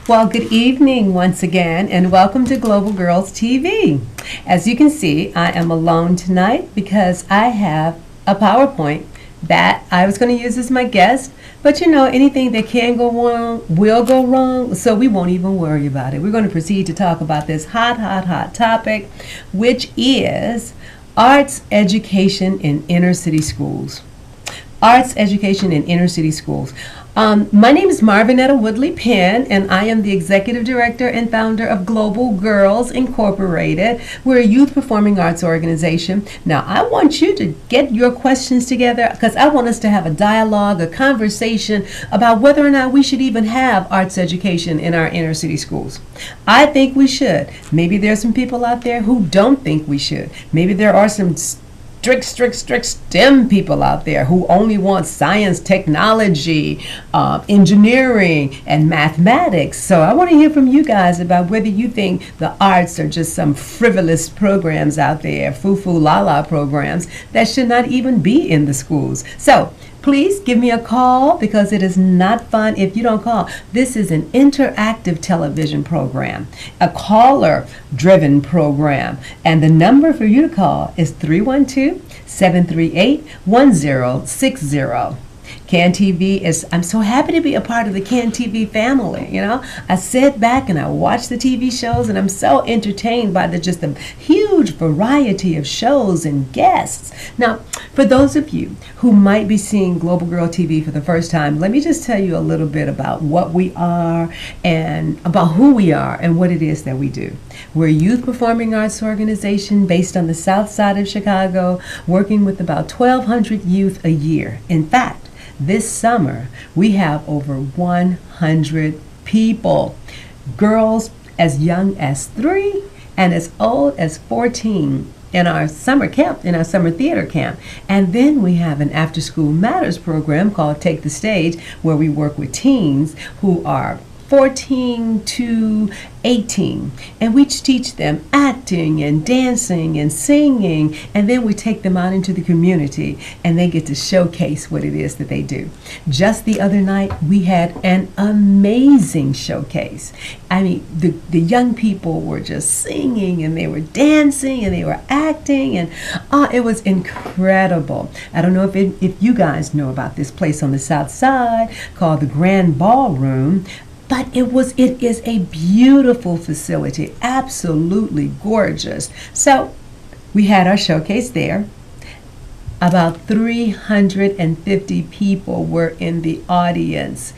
Well, good evening once again, and welcome to Global Girls TV. As you can see, I am alone tonight because I have a PowerPoint that I was going to use as my guest, but anything that can go wrong will go wrong, so we won't even worry about it. We're going to proceed to talk about this hot topic, which is arts education in inner city schools. Arts education in inner city schools. My name is Marvinetta Woodley Penn, and I am the executive director and founder of Global Girls Incorporated. We're a youth performing arts organization. Now, I want you to get your questions together because I want us to have a dialogue, a conversation about whether or not we should even have arts education in our inner city schools. I think we should. Maybe there's some people out there who don't think we should. Maybe there are some strict STEM people out there who only want science, technology, engineering, and mathematics. So I want to hear from you guys about whether you think the arts are just some frivolous programs out there, foo-foo la-la programs that should not even be in the schools. So please give me a call because it is not fun if you don't call. This is an interactive television program, a caller-driven program. And the number for you to call is 312-738-1060. CAN TV I'm so happy to be a part of the CAN TV family, I sit back and I watch the TV shows and I'm so entertained by just the huge variety of shows and guests. Now, for those of you who might be seeing Global Girl TV for the first time, let me just tell you a little bit about what we are and about who we are and what it is that we do. We're a youth performing arts organization based on the south side of Chicago, working with about 1,200 youth a year. In fact, this summer, we have over 100 people, girls as young as 3 and as old as 14 in our summer camp, in our summer theater camp. And then we have an after school matters program called Take the Stage, where we work with teens who are 14 to 18, and we teach them acting and dancing and singing, and then we take them out into the community and they get to showcase what it is that they do. Just the other night we had an amazing showcase. I mean, the young people were just singing and they were dancing and they were acting, and it was incredible. I don't know if you guys know about this place on the south side called the Grand Ballroom. But it is a beautiful facility, absolutely gorgeous. So we had our showcase there. About 350 people were in the audience.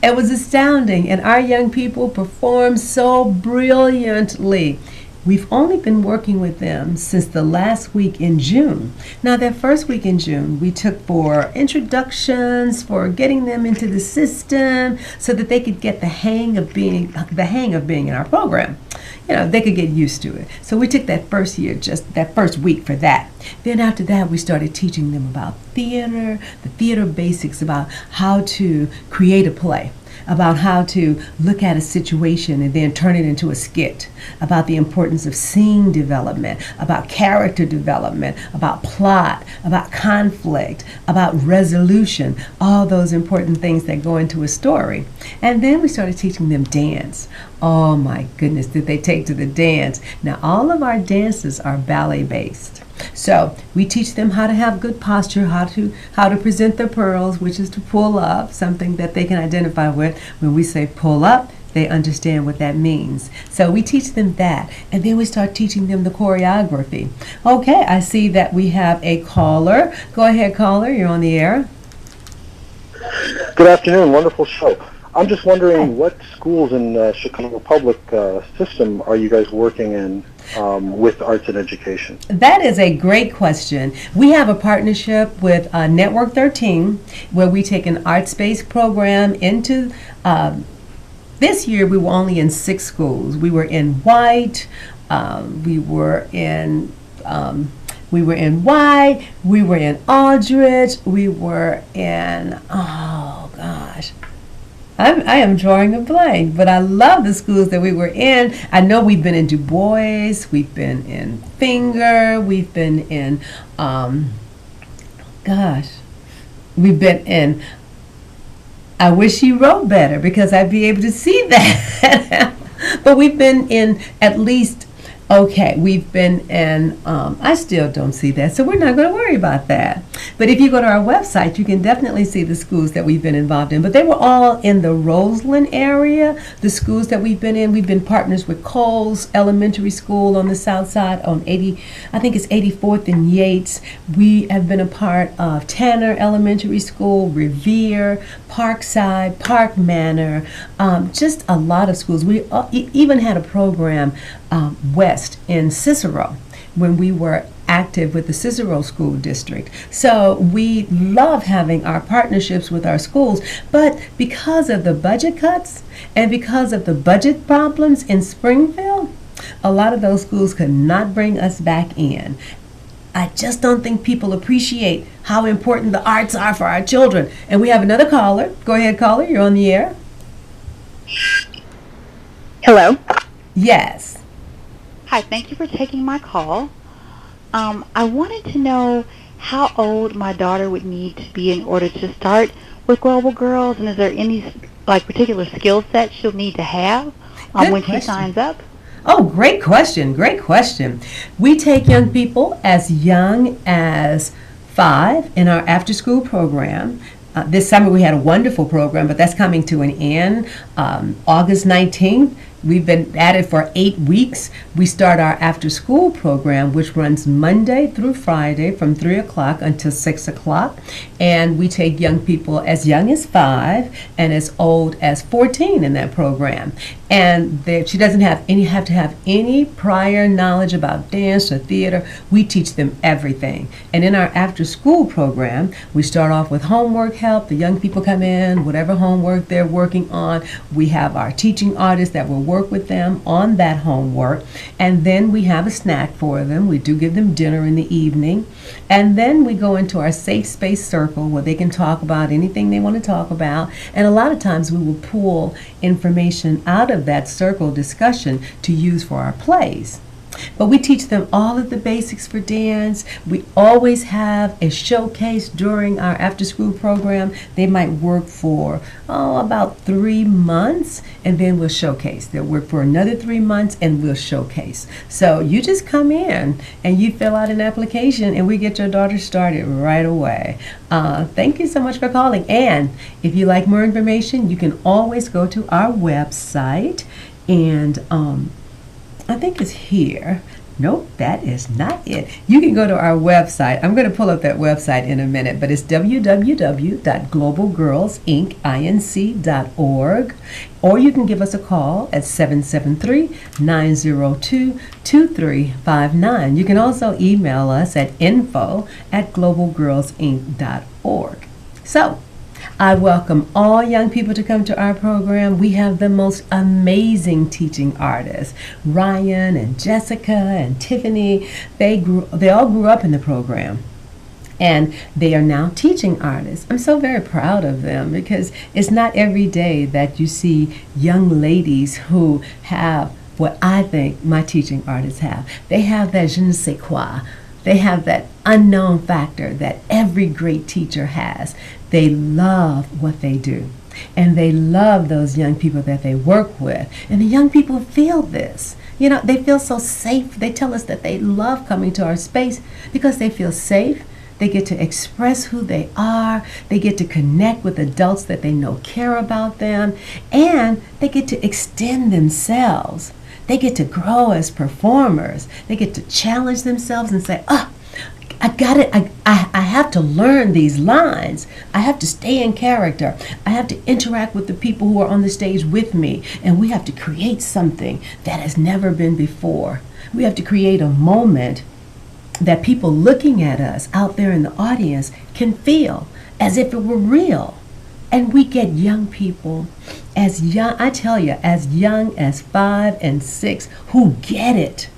It was astounding, and our young people performed so brilliantly. We've only been working with them since the last week in June. Now, that first week in June, we took for introductions, for getting them into the system so that they could get the hang of being in our program. They could get used to it. So we took that first year, just that first week for that. Then after that, we started teaching them about theater, the theater basics, about how to create a play, about how to look at a situation and then turn it into a skit, about the importance of scene development, about character development, about plot, about conflict, about resolution, all those important things that go into a story. And then we started teaching them dance. Oh my goodness, did they take to the dance. Now, all of our dances are ballet based. So we teach them how to have good posture, how to present their pearls, which is to pull up, something that they can identify with. When we say pull up, they understand what that means. So we teach them that, and then we start teaching them the choreography. Okay, I see that we have a caller. Go ahead, caller, you're on the air. Good afternoon, wonderful show. I'm just wondering what schools in the Chicago public system are you guys working in with arts and education? That is a great question. We have a partnership with Network 13 where we take an arts-based program into this year we were only in 6 schools. We were in White, we were in White, we were in Aldrich, we were in, oh gosh, I am drawing a blank, but I love the schools that we were in. I know we've been in Du Bois, we've been in Finger, we've been in, we've been in I wish you wrote better because I'd be able to see that. But we've been in at least, okay, we've been in, I still don't see that, so we're not going to worry about that. But if you go to our website, you can definitely see the schools that we've been involved in. But they were all in the Roseland area, the schools that we've been in. We've been partners with Coles Elementary School on the south side on 80, I think it's 84th and Yates. We have been a part of Tanner Elementary School, Revere, Parkside, Park Manor, just a lot of schools. We even had a program west in Cicero when we were active with the Cicero School District. So we love having our partnerships with our schools, but because of the budget cuts and because of the budget problems in Springfield, a lot of those schools could not bring us back in. I just don't think people appreciate how important the arts are for our children. And we have another caller. Go ahead, caller. You're on the air. Hello. Yes. Hi, thank you for taking my call. I wanted to know how old my daughter would need to be in order to start with Global Girls, and is there any particular skill set she'll need to have when she signs up? Oh, great question. Great question. We take young people as young as 5 in our after-school program. This summer we had a wonderful program, but that's coming to an end. August 19th, we've been at it for 8 weeks. We start our after-school program, which runs Monday through Friday from 3 o'clock until 6 o'clock. And we take young people as young as 5 and as old as 14 in that program. And she doesn't have to have any prior knowledge about dance or theater. We teach them everything. And in our after-school program, we start off with homework help. The young people come in, whatever homework they're working on. We have our teaching artists that will work with them on that homework. And then we have a snack for them. We do give them dinner in the evening. And then we go into our safe space circle where they can talk about anything they want to talk about. And a lot of times we will pull information out of that circle discussion to use for our plays. But we teach them all of the basics for dance. We always have a showcase during our after-school program. They might work for, about 3 months, and then we'll showcase. They'll work for another 3 months, and we'll showcase. So you just come in, and you fill out an application, and we get your daughter started right away. Thank you so much for calling. And if you like more information, you can always go to our website, and I think it's here. Nope, that is not it. You can go to our website. I'm going to pull up that website in a minute, but it's www.globalgirlsinc.org, or you can give us a call at 773-902-2359. You can also email us at info@globalgirlsinc.org. So, I welcome all young people to come to our program. We have the most amazing teaching artists. Ryan and Jessica and Tiffany, they all grew up in the program. And they are now teaching artists. I'm so very proud of them because it's not every day that you see young ladies who have what I think my teaching artists have. They have that je ne sais quoi. They have that unknown factor that every great teacher has. They love what they do. And they love those young people that they work with. And the young people feel this. You know, they feel so safe. They tell us that they love coming to our space because they feel safe. They get to express who they are. They get to connect with adults that they know care about them. And they get to extend themselves. They get to grow as performers. They get to challenge themselves and say, I got it. I have to learn these lines. I have to stay in character. I have to interact with the people who are on the stage with me. And we have to create something that has never been before. We have to create a moment that people looking at us out there in the audience can feel as if it were real. And we get young people as young, I tell you, as young as 5 and 6 who get it.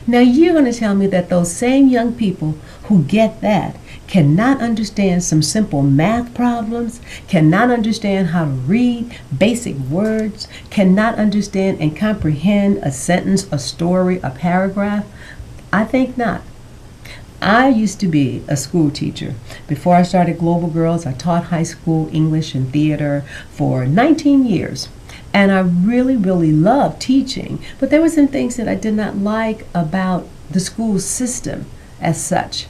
Now you're going to tell me that those same young people who get that cannot understand some simple math problems, cannot understand how to read basic words, cannot understand and comprehend a sentence, a story, a paragraph? I think not. I used to be a school teacher. Before I started Global Girls, I taught high school English and theater for 19 years. And I really, really loved teaching. But there were some things that I did not like about the school system as such.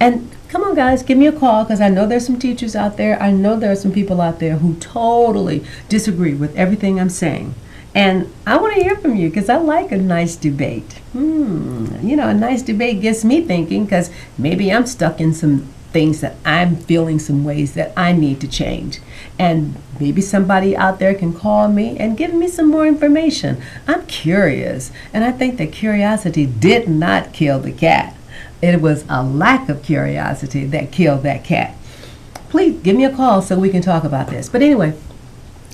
And come on, guys, give me a call, because I know there's some teachers out there. I know there are some people out there who totally disagree with everything I'm saying. And I want to hear from you, because I like a nice debate. You know, a nice debate gets me thinking, because maybe I'm stuck in some things that I'm feeling some ways that I need to change. And maybe somebody out there can call me and give me some more information. I'm curious, and I think that curiosity did not kill the cat. It was a lack of curiosity that killed that cat. Please give me a call so we can talk about this. But anyway,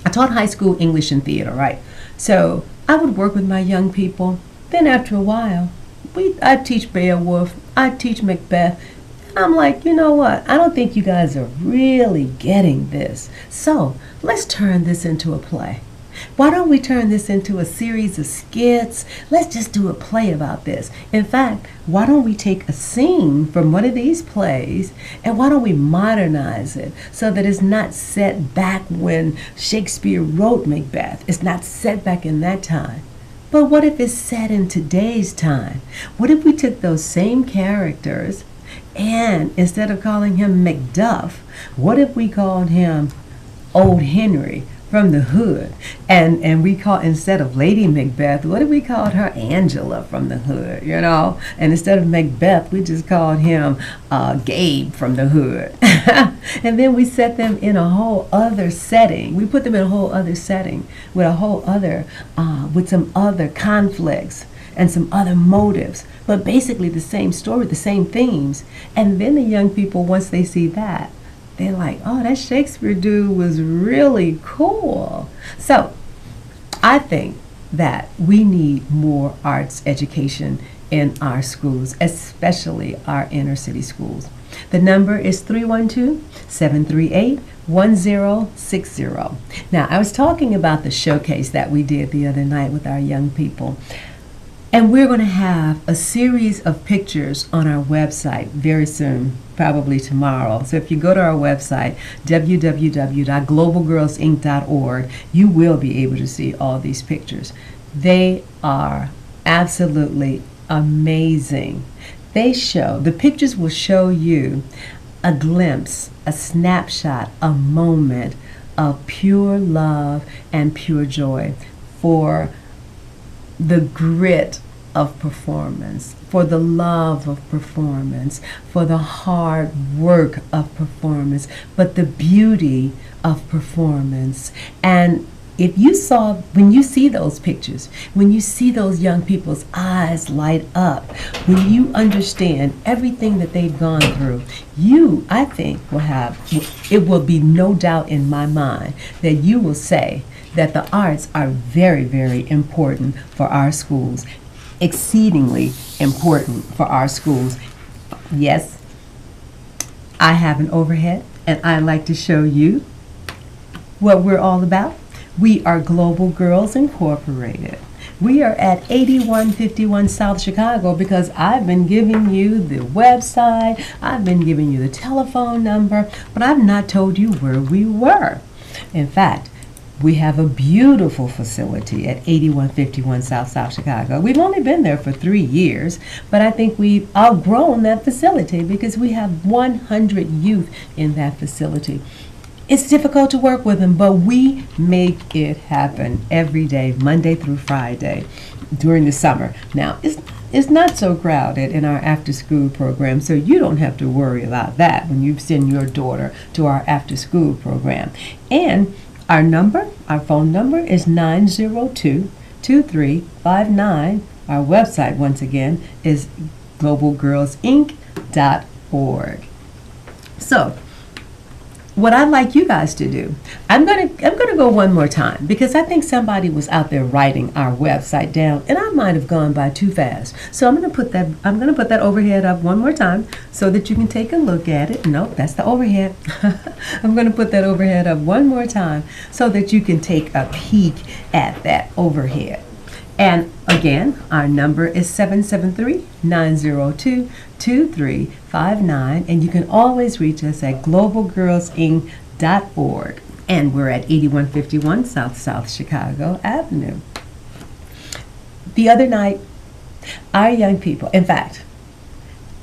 I taught high school English and theater, right? So I would work with my young people. Then after a while, I'd teach Beowulf, I'd teach Macbeth. And I'm like, you know what? I don't think you guys are really getting this. So let's turn this into a play. Why don't we turn this into a series of skits? Let's just do a play about this. In fact, why don't we take a scene from one of these plays, and why don't we modernize it so that it's not set back when Shakespeare wrote Macbeth? It's not set back in that time. But what if it's set in today's time? What if we took those same characters, and instead of calling him Macduff, what if we called him Old Henry from the Hood? And we call, instead of Lady Macbeth, what if we called her Angela from the Hood, you know? And instead of Macbeth, we just called him Gabe from the Hood. And then we set them in a whole other setting. We put them in a whole other setting with a whole other, with some other conflicts and some other motives, but basically the same story, the same themes. And then the young people, once they see that, they're like, oh, that Shakespeare dude was really cool. So I think that we need more arts education in our schools, especially our inner city schools. The number is 312-738-1060. Now, I was talking about the showcase that we did the other night with our young people. And we're going to have a series of pictures on our website very soon, probably tomorrow. So if you go to our website, www.globalgirlsinc.org, you will be able to see all these pictures. They are absolutely amazing. The pictures will show you a glimpse, a snapshot, a moment of pure love and pure joy for the grit of performance, for the love of performance, for the hard work of performance, but the beauty of performance. And when you see those pictures, when you see those young people's eyes light up, when you understand everything that they've gone through, I think, it will be no doubt in my mind that you will say that the arts are very, very important for our schools, exceedingly important for our schools. Yes, I have an overhead, and I'd like to show you what we're all about. We are Global Girls Incorporated. We are at 8151 South Chicago because I've been giving you the website, I've been giving you the telephone number, but I've not told you where we were. In fact, we have a beautiful facility at 8151 South Chicago. We've only been there for 3 years, but I think we've outgrown that facility because we have 100 youth in that facility. It's difficult to work with them, but we make it happen every day, Monday through Friday, during the summer. Now, it's not so crowded in our after-school program, so you don't have to worry about that when you send your daughter to our after-school program. And our phone number is 902-2359. Our website, once again, is globalgirlsinc.org. So, what I'd like you guys to do, I'm gonna go one more time because I think somebody was out there writing our website down, and I might have gone by too fast. So I'm gonna put that overhead up one more time so that you can take a look at it. Nope, that's the overhead. I'm gonna put that overhead up one more time so that you can take a peek at that overhead. And again, our number is 773-902-2359, and you can always reach us at globalgirlsinc.org. And we're at 8151 South Chicago Avenue. The other night, our young people, in fact,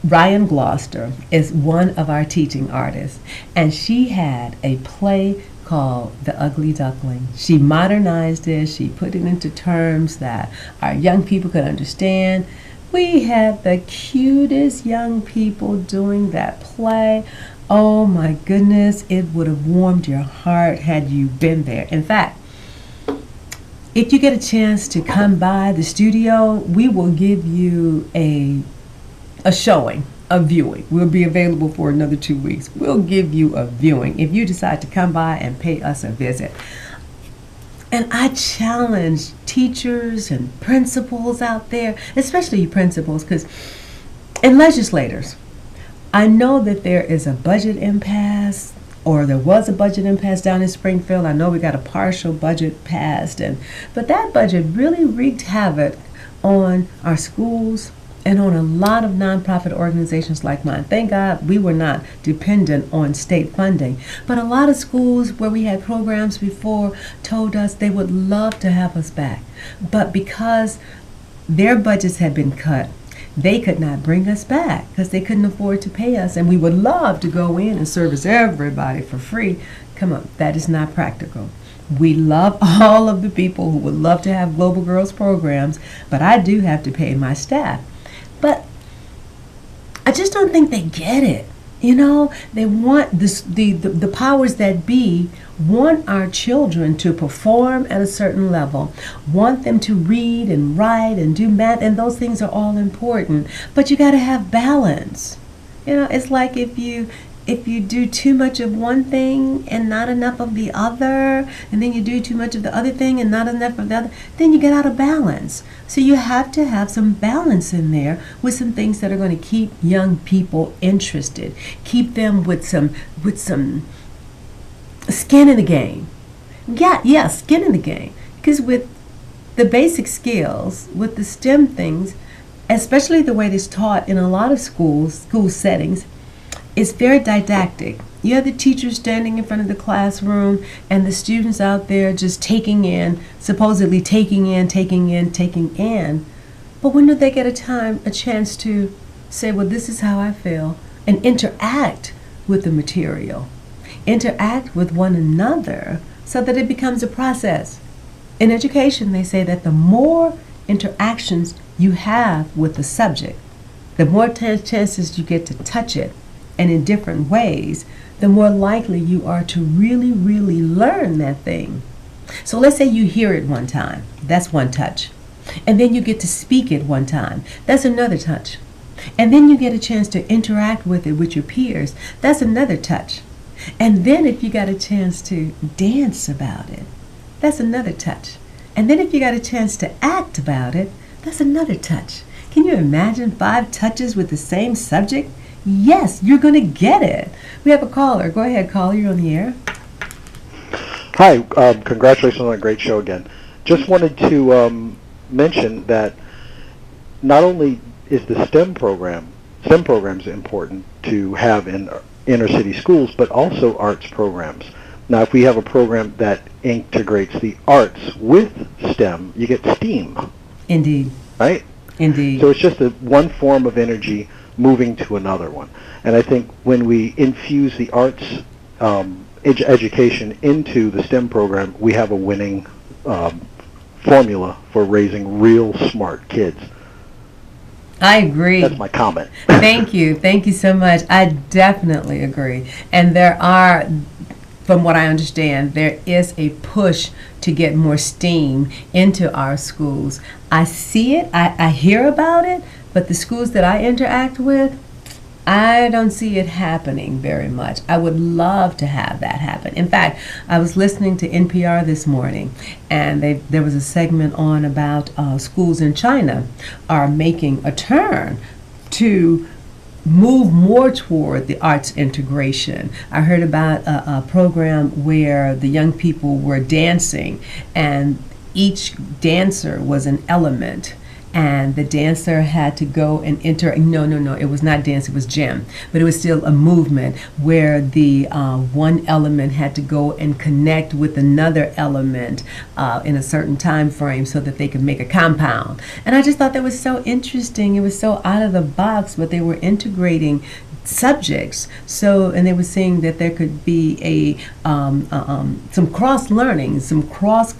Ryan Gloucester is one of our teaching artists, and she had a play called The Ugly Duckling. She modernized it, she put it into terms that our young people could understand. We had the cutest young people doing that play. Oh my goodness, it would have warmed your heart had you been there. In fact, if you get a chance to come by the studio, we will give you a showing, a viewing. We'll be available for another 2 weeks. We'll give you a viewing if you decide to come by and pay us a visit. And I challenge teachers and principals out there, especially principals, and legislators. I know that there is a budget impasse, or there was a budget impasse down in Springfield. I know we got a partial budget passed, but that budget really wreaked havoc on our schools and on a lot of nonprofit organizations like mine. Thank God we were not dependent on state funding. But a lot of schools where we had programs before told us they would love to have us back. But because their budgets had been cut, they could not bring us back because they couldn't afford to pay us. And we would love to go in and service everybody for free. Come on, that is not practical. We love all of the people who would love to have Global Girls programs, but I do have to pay my staff. But I just don't think they get it. You know, they want this, the powers that be want our children to perform at a certain level, want them to read and write and do math, and those things are all important. But you got to have balance. You know, it's like if you do too much of one thing and not enough of the other, and then you do too much of the other thing and not enough of the other, then you get out of balance. So you have to have some balance in there with some things that are going to keep young people interested, keep them with some skin in the game. Yeah, skin in the game. Because with the basic skills, with the STEM things, especially the way it's taught in a lot of school settings, it's very didactic. You have the teachers standing in front of the classroom and the students out there just supposedly taking in. But when do they get a chance to say, well, this is how I feel, and interact with the material, interact with one another so that it becomes a process. In education, they say that the more interactions you have with the subject, the more chances you get to touch it, and in different ways, the more likely you are to really, really learn that thing. So let's say you hear it one time. That's one touch. And then you get to speak it one time. That's another touch. And then you get a chance to interact with it with your peers. That's another touch. And then if you got a chance to dance about it, that's another touch. And then if you got a chance to act about it, that's another touch. Can you imagine 5 touches with the same subject? Yes, you're going to get it. We have a caller. Go ahead, caller. You're on the air. Hi. Congratulations on a great show again. Just wanted to mention that not only is the STEM programs important to have in inner city schools, but also arts programs. Now, if we have a program that integrates the arts with STEM, you get STEAM. Indeed. Right? Indeed. So it's just one form of energy moving to another one. And I think when we infuse the arts education into the STEM program, we have a winning formula for raising real smart kids. I agree. That's my comment. Thank you. Thank you so much. I definitely agree. And there are, from what I understand, there is a push to get more STEAM into our schools. I see it. I hear about it. But the schools that I interact with, I don't see it happening very much. I would love to have that happen. In fact, I was listening to NPR this morning, and there was a segment on about schools in China are making a turn to move more toward the arts integration. I heard about a program where the young people were dancing, and each dancer was an element, and the dancer had to go and enter. No, it was not dance, it was gym, but it was still a movement where the one element had to go and connect with another element in a certain time frame so that they could make a compound. And I just thought that was so interesting. It was so out of the box, but they were integrating subjects. So, and they were saying that there could be a some cross learning, some cross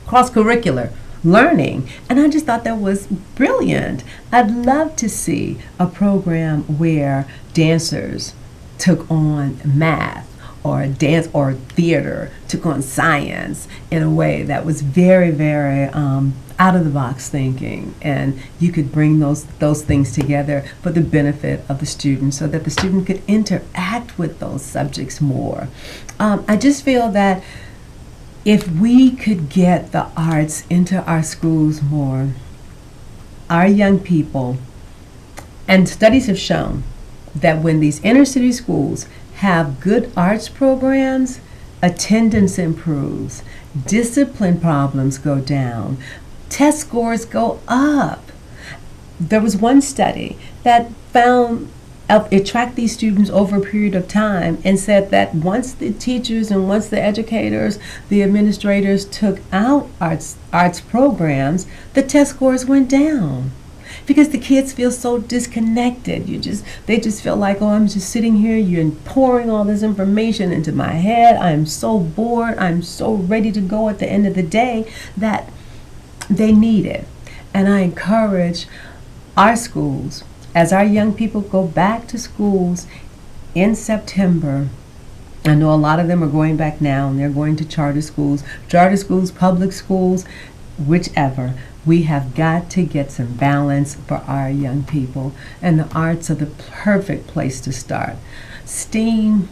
curricular learning, and I just thought that was brilliant. I'd love to see a program where dancers took on math, or dance or theater took on science in a way that was very, very out of the box thinking, and you could bring those things together for the benefit of the student so that the student could interact with those subjects more. I just feel that if we could get the arts into our schools more, our young people, and studies have shown that when these inner city schools have good arts programs, attendance improves, discipline problems go down, test scores go up. There was one study that found it tracked these students over a period of time and said that once the teachers and once the educators, the administrators took out arts programs, the test scores went down. Because the kids feel so disconnected. They just feel like, oh, I'm just sitting here, you're pouring all this information into my head. I'm so bored, I'm so ready to go at the end of the day, that they need it. And I encourage our schools, as our young people go back to schools in September. I know a lot of them are going back now, and they're going to charter schools, public schools, whichever. We have got to get some balance for our young people, and the arts are the perfect place to start. STEAM,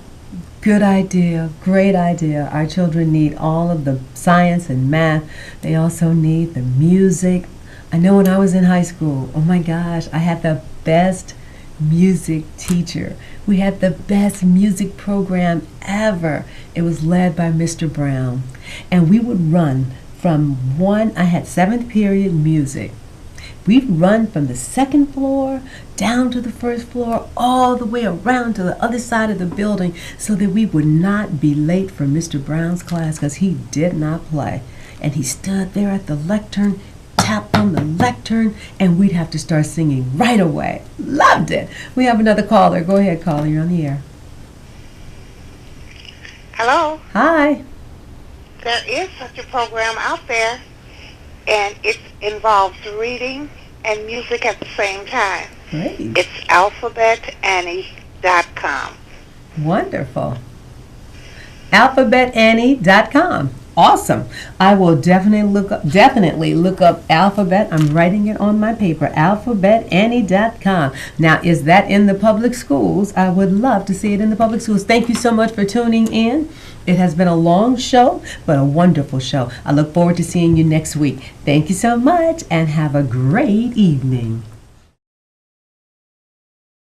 good idea, great idea. Our children need all of the science and math. They also need the music. I know when I was in high school, oh my gosh, I had the best music teacher. We had the best music program ever. It was led by Mr. Brown. And we would run I had 7th period music. We'd run from the 2nd floor down to the 1st floor, all the way around to the other side of the building so that we would not be late for Mr. Brown's class, because he did not play. And he stood there at the lectern, tapped on the lectern, and we'd have to start singing right away. Loved it. We have another caller. Go ahead, caller. You're on the air. Hello. Hi. There is such a program out there, and it involves reading and music at the same time. Great. It's AlphabetAnnie.com. Wonderful. AlphabetAnnie.com. Awesome. I will definitely look up Alphabet. I'm writing it on my paper. AlphabetAnnie.com. Now, is that in the public schools? I would love to see it in the public schools. Thank you so much for tuning in. It has been a long show, but a wonderful show. I look forward to seeing you next week. Thank you so much, and have a great evening.